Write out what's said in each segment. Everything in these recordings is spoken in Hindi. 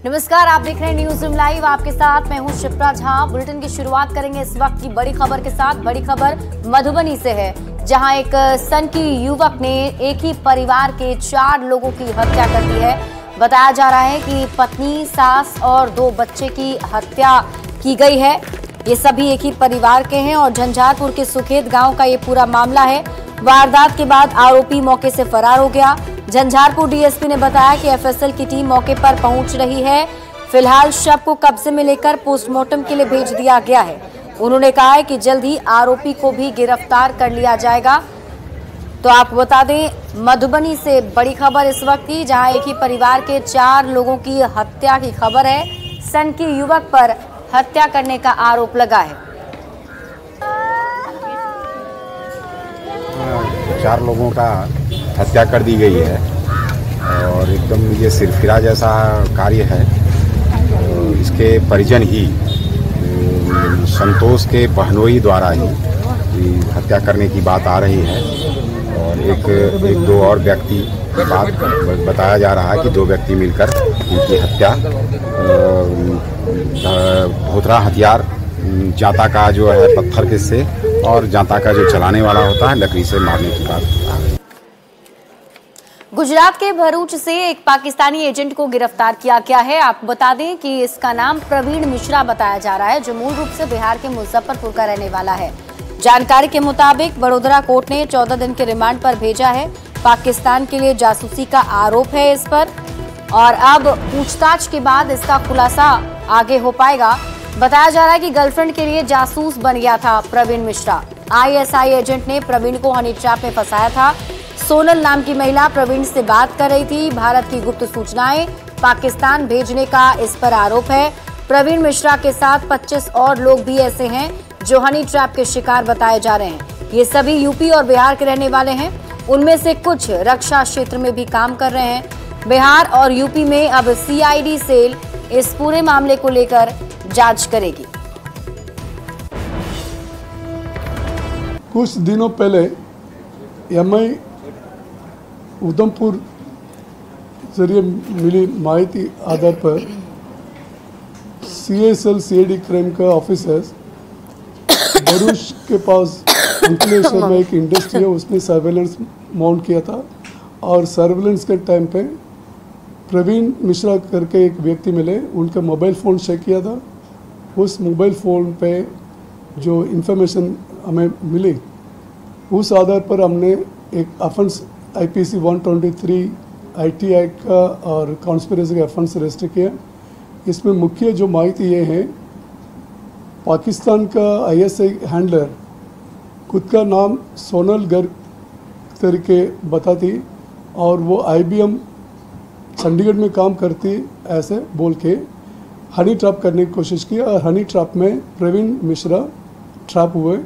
नमस्कार, आप देख रहे हैं न्यूज रूम लाइव। आपके साथ मैं हूं शिप्रा झा। बुलेटिन की शुरुआत करेंगे इस वक्त की बड़ी खबर के साथ। बड़ी खबर मधुबनी से है, जहां एक सनकी युवक ने एक ही परिवार के 4 लोगों की हत्या कर दी है। बताया जा रहा है कि पत्नी, सास और 2 बच्चे की हत्या की गई है। ये सभी एक ही परिवार के हैं और झंझारपुर के सुखेत गांव का ये पूरा मामला है। वारदात के बाद आरोपी मौके से फरार हो गया। झंझारपुर डीएसपी ने बताया कि एफएसएल की टीम मौके पर पहुंच रही है। फिलहाल शव को कब्जे में लेकर पोस्टमार्टम के लिए भेज दिया गया है। उन्होंने कहा है कि जल्द ही आरोपी को भी गिरफ्तार कर लिया जाएगा। तो आपको बता दें, मधुबनी से बड़ी खबर इस वक्त की, जहां एक ही परिवार के 4 लोगों की हत्या की खबर है। सनकी युवक पर हत्या करने का आरोप लगा है। 4 लोगों का हत्या कर दी गई है और एकदम ये सिरफिरा जैसा कार्य है। इसके परिजन ही संतोष के बहनोई द्वारा ही हत्या करने की बात आ रही है और एक दो और व्यक्ति की बात बताया जा रहा है कि 2 व्यक्ति मिलकर इनकी हत्या भोथरा हथियार जांता का जो है पत्थर के से और जांता का जो चलाने वाला होता है लकड़ी से मारने की बात आ रही है। गुजरात के भरूच से एक पाकिस्तानी एजेंट को गिरफ्तार किया गया है। आपको बता दें कि इसका नाम प्रवीण मिश्रा बताया जा रहा है, जो मूल रूप से बिहार के मुजफ्फरपुर का रहने वाला है। जानकारी के मुताबिक बड़ोदरा कोर्ट ने 14 दिन के रिमांड पर भेजा है। पाकिस्तान के लिए जासूसी का आरोप है इस पर और अब पूछताछ के बाद इसका खुलासा आगे हो पाएगा। बताया जा रहा है कि गर्लफ्रेंड के लिए जासूस बन गया था प्रवीण मिश्रा। आईएसआई एजेंट ने प्रवीण को हनी ट्रैप में फंसाया था। सोनल नाम की महिला प्रवीण से बात कर रही थी। भारत की गुप्त सूचनाएं पाकिस्तान भेजने का इस पर आरोप है। प्रवीण मिश्रा के साथ 25 और लोग भी ऐसे हैं जो हनी ट्रैप के शिकार बताए जा रहे हैं। ये सभी यूपी और बिहार के रहने वाले हैं। उनमें से कुछ रक्षा क्षेत्र में भी काम कर रहे हैं। बिहार और यूपी में अब सीआईडी सेल इस पूरे मामले को लेकर जांच करेगी। कुछ दिनों पहले एमआई उधमपुर जरिए मिली माहिती आधार पर सीएसएल सीआईडी क्राइम का ऑफिसर्स भरूच के पास अंकलेश्वर में एक इंडस्ट्री है, उसने सर्वेलेंस माउंट किया था और सर्वेलेंस के टाइम पे प्रवीण मिश्रा करके एक व्यक्ति मिले। उनका मोबाइल फ़ोन चेक किया था। उस मोबाइल फ़ोन पे जो इन्फॉर्मेशन हमें मिली, उस आधार पर हमने एक अफेंस आईपीसी 123 IT एक्ट का और कॉन्स्पिरेसी का अफेंस रजिस्टर किया। इसमें मुख्य जो माहिती ये है, पाकिस्तान का आईएसआई हैंडलर खुद का नाम सोनल गर्ग तरीके बताती और वो IBM चंडीगढ़ में काम करती ऐसे बोल के हनी ट्रैप करने की कोशिश की और हनी ट्रैप में प्रवीण मिश्रा ट्रैप हुए।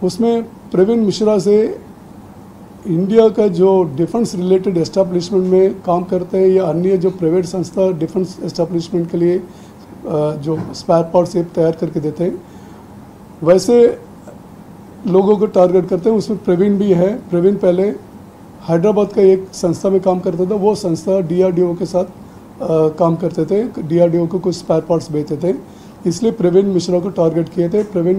उसमें प्रवीण मिश्रा से इंडिया का जो डिफेंस रिलेटेड एस्टेब्लिशमेंट में काम करते हैं या अन्य जो प्राइवेट संस्था डिफेंस एस्टेब्लिशमेंट के लिए जो स्पेयर पार्ट्स तैयार करके देते हैं, वैसे लोगों को टारगेट करते हैं। उसमें प्रवीण भी है। प्रवीण पहले हैदराबाद का एक संस्था में काम करता था। वो संस्था DRDO के साथ काम करते थे। DRDO को कुछ स्पेयर पार्ट्स बेचते थे, इसलिए प्रवीण मिश्रा को टारगेट किए थे। प्रवीण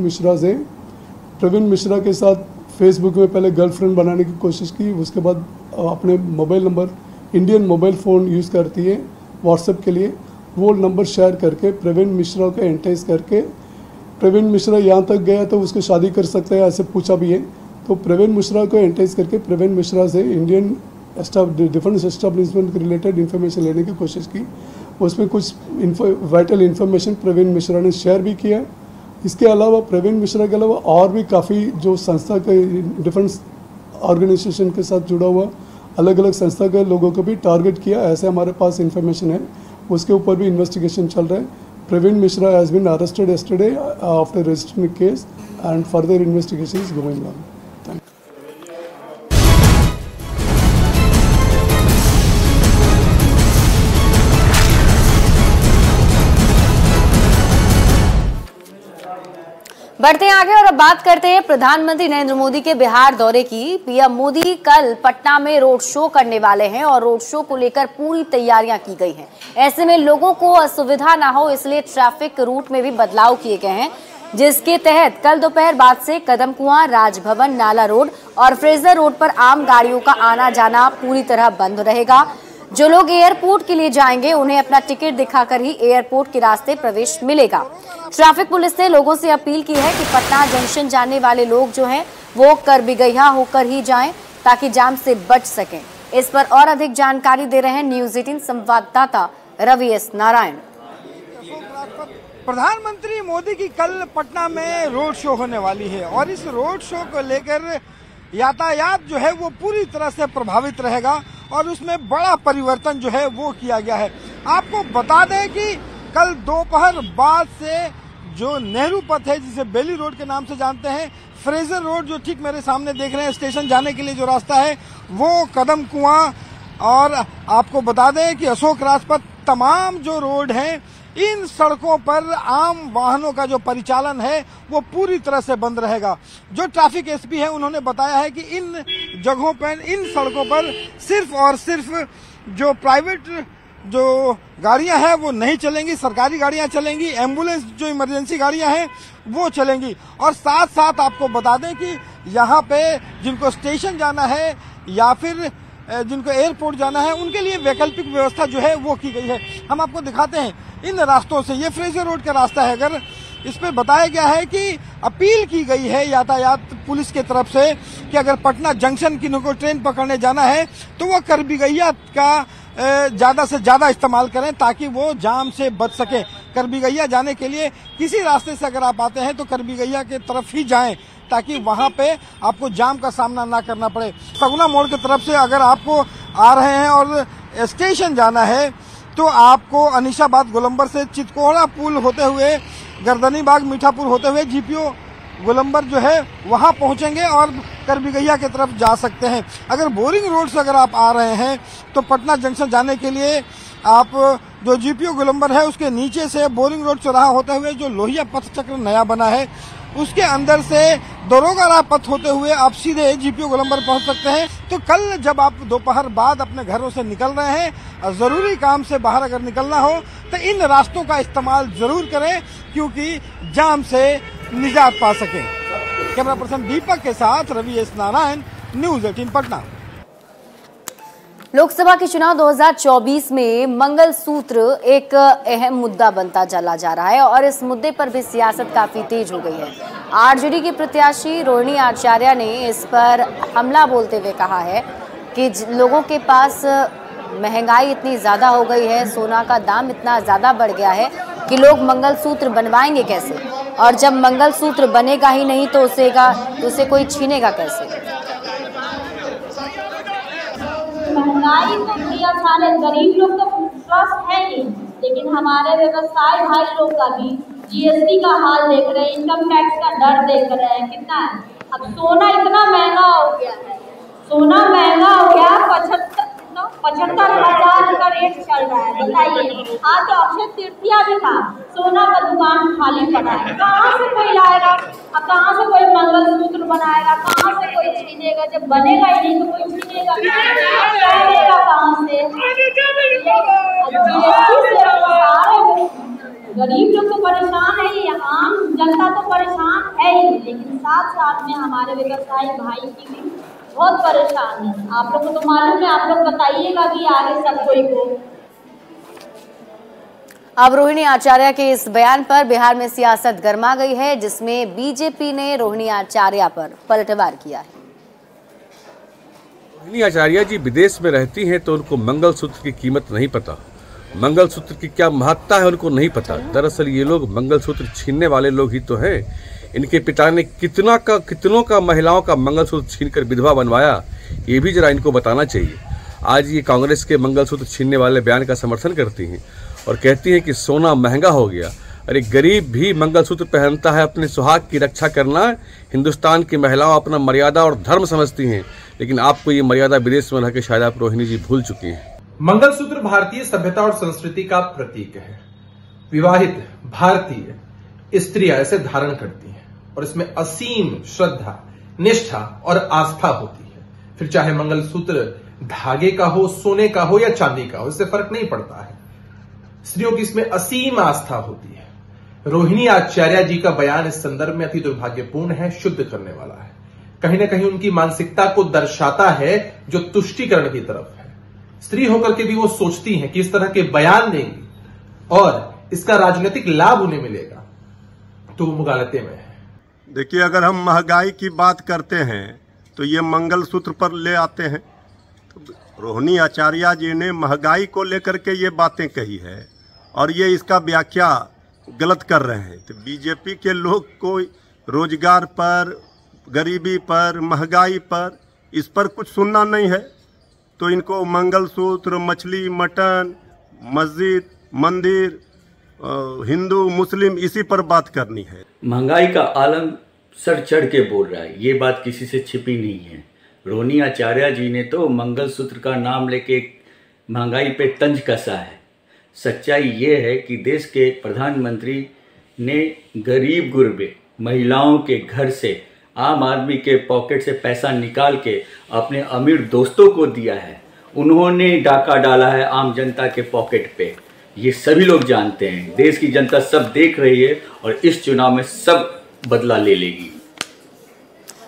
मिश्रा के साथ फेसबुक में पहले गर्लफ्रेंड बनाने की कोशिश की। उसके बाद अपने mobile number, Indian mobile phone use करती है व्हाट्सएप के लिए, वो नंबर शेयर करके प्रवीण मिश्रा को एंटेज करके प्रवीण मिश्रा यहाँ तक गया तो उसको शादी कर सकते हैं ऐसे पूछा भी है। तो प्रवीण मिश्रा को एंटेज करके प्रवीण मिश्रा से इंडियन डिफेंस एस्टेब्लिशमेंट के रिलेटेड इन्फॉर्मेशन लेने की कोशिश की। उसमें कुछ वाइटल इन्फॉर्मेशन प्रवीण मिश्रा ने शेयर भी किया। इसके अलावा प्रवीण मिश्रा के अलावा और भी काफ़ी जो संस्था के डिफेंस ऑर्गेनाइजेशन के साथ जुड़ा हुआ अलग अलग संस्था के लोगों को भी टारगेट किया, ऐसे हमारे पास इन्फॉर्मेशन है। उसके ऊपर भी इन्वेस्टिगेशन चल रहा है। Praveen Mishra has been arrested yesterday after registering a case and further investigation is going on. बढ़ते हैं आगे और अब बात करते हैं प्रधानमंत्री नरेंद्र मोदी के बिहार दौरे की। पीएम मोदी कल पटना में रोड शो करने वाले हैं और रोड शो को लेकर पूरी तैयारियां की गई हैं। ऐसे में लोगों को असुविधा ना हो इसलिए ट्रैफिक रूट में भी बदलाव किए गए हैं, जिसके तहत कल दोपहर बाद से कदमकुआं, राजभवन, नाला रोड और फ्रेजर रोड पर आम गाड़ियों का आना जाना पूरी तरह बंद रहेगा। जो लोग एयरपोर्ट के लिए जाएंगे उन्हें अपना टिकट दिखाकर ही एयरपोर्ट के रास्ते प्रवेश मिलेगा। ट्रैफिक पुलिस ने लोगों से अपील की है कि पटना जंक्शन जाने वाले लोग जो हैं वो करबिगहिया होकर ही जाएं ताकि जाम से बच सकें। इस पर और अधिक जानकारी दे रहे हैं न्यूज 18 संवाददाता रवि एस नारायण। प्रधानमंत्री मोदी की कल पटना में रोड शो होने वाली है और इस रोड शो को लेकर यातायात जो है वो पूरी तरह से प्रभावित रहेगा और उसमें बड़ा परिवर्तन जो है वो किया गया है। आपको बता दें कि कल दोपहर बाद से जो नेहरू पथ है, जिसे बेली रोड के नाम से जानते हैं, फ्रेजर रोड जो ठीक मेरे सामने देख रहे हैं, स्टेशन जाने के लिए जो रास्ता है वो कदमकुआं, और आपको बता दें कि अशोक राजपथ, तमाम जो रोड हैं इन सड़कों पर आम वाहनों का जो परिचालन है वो पूरी तरह से बंद रहेगा। जो ट्रैफिक एसपी है उन्होंने बताया है कि इन जगहों पर, इन सड़कों पर सिर्फ और सिर्फ जो प्राइवेट जो गाड़ियां हैं वो नहीं चलेंगी, सरकारी गाड़ियां चलेंगी, एम्बुलेंस जो इमरजेंसी गाड़ियां हैं वो चलेंगी। और साथ साथ आपको बता दें कि यहाँ पे जिनको स्टेशन जाना है या फिर जिनको एयरपोर्ट जाना है उनके लिए वैकल्पिक व्यवस्था जो है वो की गई है। हम आपको दिखाते हैं इन रास्तों से, ये फ्रेजर रोड का रास्ता है। अगर इस पे बताया गया है कि अपील की गई है यातायात पुलिस के तरफ से कि अगर पटना जंक्शन किन्हीं को ट्रेन पकड़ने जाना है तो वो करबिगहिया का ज्यादा से ज्यादा इस्तेमाल करें ताकि वो जाम से बच सके। करबिगहिया जाने के लिए किसी रास्ते से अगर आप आते हैं तो करबिगहिया के तरफ ही जाएं ताकि वहां पे आपको जाम का सामना ना करना पड़े। सगुना मोड़ की तरफ से अगर आपको आ रहे हैं और स्टेशन जाना है तो आपको अनिशाबाद गोलंबर से चितकोड़ा पुल होते हुए गर्दनीबाग मीठापुर होते हुए जीपीओ गोलंबर जो है वहां पहुंचेंगे और करबिगहिया की तरफ जा सकते हैं। अगर बोरिंग रोड से अगर आप आ रहे हैं तो पटना जंक्शन जाने के लिए आप जो जीपीओ गोलंबर है उसके नीचे से बोरिंग रोड चौराहा होते हुए जो लोहिया पथ चक्र नया बना है उसके अंदर से दरोगारा पथ होते हुए आप सीधे जीपीओ गोलंबर पहुंच सकते हैं। तो कल जब आप दोपहर बाद अपने घरों से निकल रहे हैं और जरूरी काम से बाहर अगर निकलना हो तो इन रास्तों का इस्तेमाल जरूर करें क्योंकि जाम से निजात पा सके। कैमरा पर्सन दीपक के साथ रवि एस नारायण, न्यूज 18 पटना। लोकसभा के चुनाव 2024 में मंगलसूत्र एक अहम मुद्दा बनता चला जा रहा है और इस मुद्दे पर भी सियासत काफी तेज हो गई है। आरजेडी की प्रत्याशी रोहिणी आचार्य ने इस पर हमला बोलते हुए कहा है कि लोगों के पास महंगाई इतनी ज्यादा हो गई है, सोना का दाम इतना ज्यादा बढ़ गया है कि लोग मंगलसूत्र बनवाएंगे कैसे, और जब मंगलसूत्र बनेगा ही नहीं तो उसे कोई छीनेगा कैसे। महंगाई तो भैया सारे गरीब लोग तो स्वस्थ है ही, लेकिन हमारे व्यवसाय भाई लोग का भी जीएसटी का हाल देख रहे हैं, इनकम टैक्स का डर देख रहे हैं कितना है। अब सोना इतना महंगा हो गया है, सोना महंगा हो गया, 75,000 का रेट चल रहा है। बताइए, आज तो अक्षय तृतीया भी था, सोना का दुकान खाली पड़ा है, कहाँ से कोई लाएगा, अब कहाँ से कोई मंगलसूत्र बनाएगा, कहाँ से कोई छीनेगा, जब बनेगा ही नहीं तो कोई छीनेगा कहाँ से। गरीब लोग तो परेशान है ही, आम जनता तो परेशान है ही, लेकिन साथ साथ में हमारे व्यवसायी भाई की भी बहुत परेशान है। आप लोग को तो मालूम है, आप लोग बताइएगा भी आगे सब कोई को। अब रोहिणी आचार्य के इस बयान पर बिहार में सियासत गर्मा गई है, जिसमें बीजेपी ने रोहिणी आचार्य पर पलटवार किया है। रोहिणी आचार्य जी विदेश में रहती हैं तो उनको मंगलसूत्र की कीमत नहीं पता, मंगलसूत्र की क्या महत्ता है उनको नहीं पता। दरअसल ये लोग मंगलसूत्र छीनने वाले लोग ही तो हैं। इनके पिता ने कितनों का महिलाओं का मंगलसूत्र छीनकर विधवा बनवाया, ये भी जरा इनको बताना चाहिए। आज ये कांग्रेस के मंगलसूत्र छीनने वाले बयान का समर्थन करती हैं और कहती हैं कि सोना महंगा हो गया। अरे गरीब भी मंगलसूत्र पहनता है, अपने सुहाग की रक्षा करना हिंदुस्तान की महिलाओं अपना मर्यादा और धर्म समझती हैं, लेकिन आपको ये मर्यादा विदेश में रहकर शायद आप रोहिणी जी भूल चुकी हैं। मंगलसूत्र भारतीय सभ्यता और संस्कृति का प्रतीक है। विवाहित भारतीय स्त्रियां इसे धारण करती हैं। और इसमें असीम श्रद्धा, निष्ठा और आस्था होती है। फिर चाहे मंगलसूत्र धागे का हो, सोने का हो या चांदी का हो, इससे फर्क नहीं पड़ता है। स्त्रियों की इसमें असीम आस्था होती है। रोहिणी आचार्य जी का बयान इस संदर्भ में अति दुर्भाग्यपूर्ण है, शुद्ध करने वाला है। कहीं ना कहीं उनकी मानसिकता को दर्शाता है जो तुष्टीकरण की तरफ है। स्त्री होकर के भी वो सोचती हैं कि इस तरह के बयान देंगी और इसका राजनीतिक लाभ उन्हें मिलेगा, तो वो मुगालते में है। देखिए, अगर हम महंगाई की बात करते हैं तो ये मंगलसूत्र पर ले आते हैं। तो रोहिणी आचार्य जी ने महंगाई को लेकर के ये बातें कही है और ये इसका व्याख्या गलत कर रहे हैं। तो बीजेपी के लोग को रोजगार पर, गरीबी पर, महंगाई पर, इस पर कुछ सुनना नहीं है। तो इनको मंगलसूत्र, मछली, मटन, मस्जिद, मंदिर, हिंदू मुस्लिम, इसी पर बात करनी है। महंगाई का आलम सर चढ़ के बोल रहा है, ये बात किसी से छिपी नहीं है। रोहिणी आचार्य जी ने तो मंगलसूत्र का नाम लेके महंगाई पे तंज कसा है। सच्चाई ये है कि देश के प्रधानमंत्री ने गरीब गुरबे महिलाओं के घर से, आम आदमी के पॉकेट से पैसा निकाल के अपने अमीर दोस्तों को दिया है। उन्होंने डाका डाला है आम जनता के पॉकेट पे। ये सभी लोग जानते हैं, देश की जनता सब देख रही है और इस चुनाव में सब बदला ले लेगी।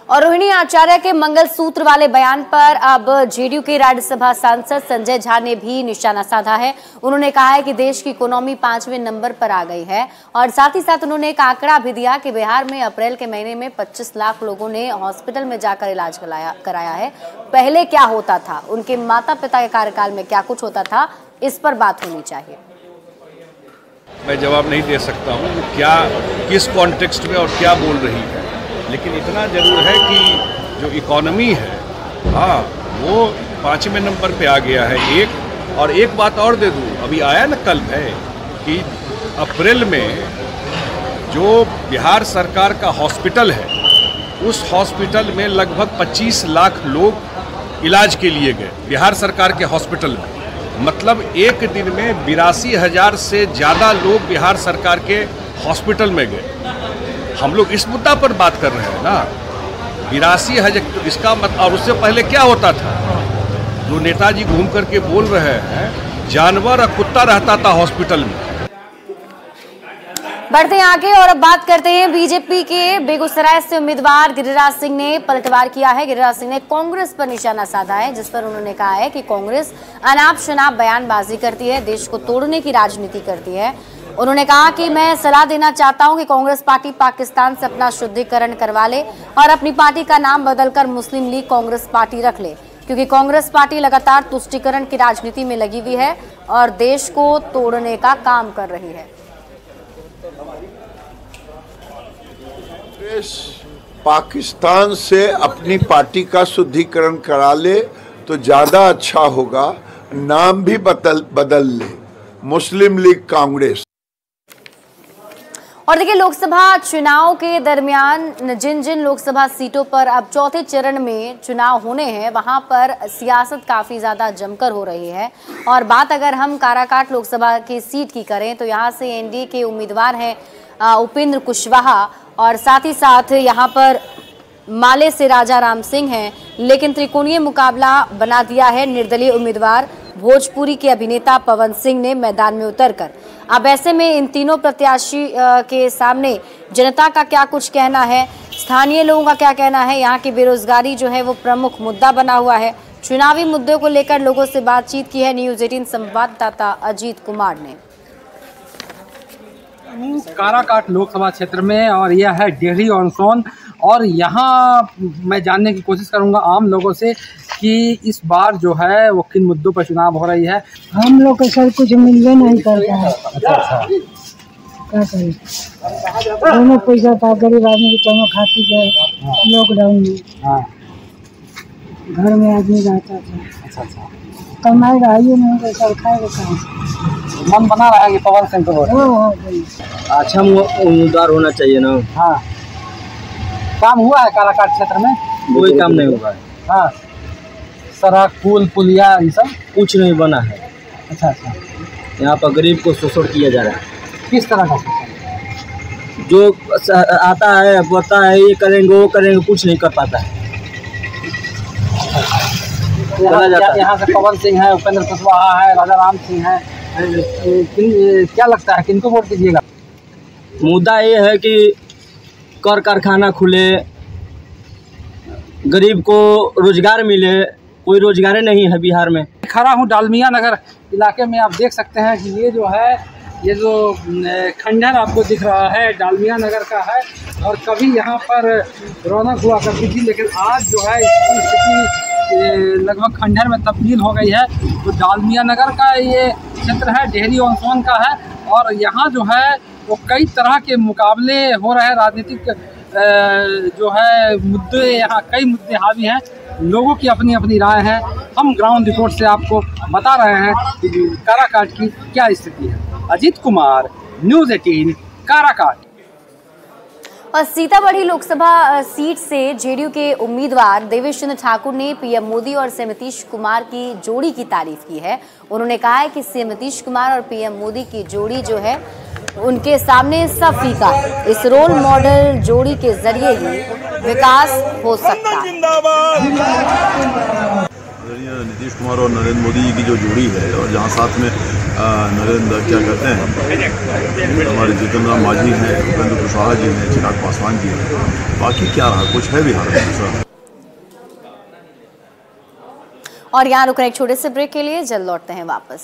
और रोहिणी आचार्य के मंगलसूत्र वाले बयान पर अब जेडीयू के राज्यसभा सांसद संजय झा ने भी निशाना साधा है। उन्होंने कहा है कि देश की इकोनॉमी 5वें नंबर पर आ गई है और साथ ही साथ उन्होंने एक आंकड़ा भी दिया कि बिहार में अप्रैल के महीने में 25 लाख लोगों ने हॉस्पिटल में जाकर इलाज कराया है। पहले क्या होता था, उनके माता पिता के कार्यकाल में क्या कुछ होता था, इस पर बात होनी चाहिए। मैं जवाब नहीं दे सकता हूँ क्या, किस कॉन्टेक्स्ट में और क्या बोल रही है, लेकिन इतना जरूर है कि जो इकोनॉमी है, हाँ, वो 5वें नंबर पे आ गया है। और एक बात और दे दूँ, अभी आया ना कल है कि अप्रैल में जो बिहार सरकार का हॉस्पिटल है, उस हॉस्पिटल में लगभग 25 लाख लोग इलाज के लिए गए बिहार सरकार के हॉस्पिटल में। मतलब एक दिन में 82,000 से ज़्यादा लोग बिहार सरकार के हॉस्पिटल में गए। हम लोग इस मुद्दा पर बात कर रहे हैं ना, 82,000, तो इसका मतलब, और उससे पहले क्या होता था, जो नेताजी घूम करके बोल रहे हैं, जानवर और कुत्ता रहता था हॉस्पिटल में। बढ़ते हैं आगे और अब बात करते हैं बीजेपी के बेगूसराय से उम्मीदवार गिरिराज सिंह ने पलटवार किया है। गिरिराज सिंह ने कांग्रेस पर निशाना साधा है, जिस पर उन्होंने कहा है कि कांग्रेस अनाप शनाप बयानबाजी करती है, देश को तोड़ने की राजनीति करती है। उन्होंने कहा कि मैं सलाह देना चाहता हूं कि कांग्रेस पार्टी पाकिस्तान से अपना शुद्धिकरण करवा ले और अपनी पार्टी का नाम बदलकर मुस्लिम लीग कांग्रेस पार्टी रख ले, क्योंकि कांग्रेस पार्टी लगातार तुष्टीकरण की राजनीति में लगी हुई है और देश को तोड़ने का काम कर रही है। पाकिस्तान से अपनी पार्टी का शुद्धिकरण करा ले तो ज्यादा अच्छा होगा, नाम भी बदल ले, मुस्लिम लीग कांग्रेस। और देखिए, लोकसभा चुनाव के दरमियान जिन जिन लोकसभा सीटों पर अब चौथे चरण में चुनाव होने हैं, वहां पर सियासत काफी ज्यादा जमकर हो रही है। और बात अगर हम काराकाट लोकसभा की सीट की करें तो यहाँ से एनडीए के उम्मीदवार हैं उपेंद्र कुशवाहा और साथ ही साथ यहाँ पर माले से राजा राम सिंह हैं, लेकिन त्रिकोणीय मुकाबला बना दिया है निर्दलीय उम्मीदवार भोजपुरी के अभिनेता पवन सिंह ने मैदान में उतरकर। अब ऐसे में इन तीनों प्रत्याशी के सामने जनता का क्या कुछ कहना है, स्थानीय लोगों का क्या कहना है, यहाँ की बेरोजगारी जो है वो प्रमुख मुद्दा बना हुआ है। चुनावी मुद्दों को लेकर लोगों से बातचीत की है न्यूज़ 18 संवाददाता अजीत कुमार ने। काराकाट लोकसभा क्षेत्र में और यह है डेहरी ऑन सोन, और यहाँ मैं जानने की कोशिश करूंगा आम लोगों से कि इस बार जो है वो किन मुद्दों पर चुनाव हो रही है। हम लोग को सर कुछ मिलवे नहीं करता है, क्या करें, दोनों पैसा था गरीब आदमी की, दोनों खाती गए लॉकडाउन में, घर में आदमी रहता था, कमाएगा आइए नहीं सर, खाएगा कहाँ से। मन बना रहा है कि पवन सिंह को अच्छा उम्मीदवार होना चाहिए ना। हाँ, काम हुआ है काराकाट क्षेत्र में? कोई काम नहीं हुआ है। हाँ, सड़क पुल पुलिया ये सब कुछ नहीं बना है। अच्छा अच्छा, यहाँ पर गरीब को शोषण किया जा रहा है। किस तरह का शोषण? जो आता है बोलता है ये करेंगे वो करेंगे, कुछ नहीं कर पाता है। यहाँ से पवन सिंह है, उपेंद्र कुशवाहा है, राजा राम सिंह है, क्या लगता है किनको वोट कीजिएगा? मुद्दा ये है कि कर कारखाना खुले, गरीब को रोजगार मिले, कोई रोजगार नहीं है बिहार में। खड़ा हूँ डालमिया नगर इलाके में, आप देख सकते हैं कि ये जो है, ये जो खंडहर आपको दिख रहा है डालमिया नगर का है, और कभी यहाँ पर रौनक हुआ करती थी, लेकिन आज जो है इसकी स्थिति लगभग खंडहर में तब्दील हो गई है। तो डालमिया नगर का ये क्षेत्र है, डेहरी ऑन सोन का है, और यहाँ जो है वो कई तरह के मुकाबले हो रहे हैं, राजनीतिक जो है मुद्दे, यहाँ कई मुद्दे हावी हैं, लोगों की अपनी अपनी राय है। हम ग्राउंड रिपोर्ट से आपको बता रहे हैं कि काराकाट की क्या स्थिति है। अजीत कुमार, न्यूज़ 18, काराकाट। और सीतामढ़ी लोकसभा सीट से जेडीयू के उम्मीदवार देवेश चंद्र ठाकुर ने पीएम मोदी और सीएम नीतीश कुमार की जोड़ी की तारीफ की है। उन्होंने कहा है कि सीएम नीतीश कुमार और पीएम मोदी की जोड़ी जो है उनके सामने सब फीका, इस रोल मॉडल जोड़ी के जरिए ही विकास हो सकता है। नीतीश कुमार और नरेंद्र मोदी जी की जो जोड़ी है, और जहां साथ में नरेंद्र क्या कहते हैं हमारे जीतन राम मांझी हैं, उपेंद्र कुशवाहा जी हैं, चिराग पासवान जी हैं, बाकी क्या रहा, कुछ है बिहार में सर। और यहाँ रुक रहे एक छोटे से ब्रेक के लिए, जल्द लौटते हैं वापस।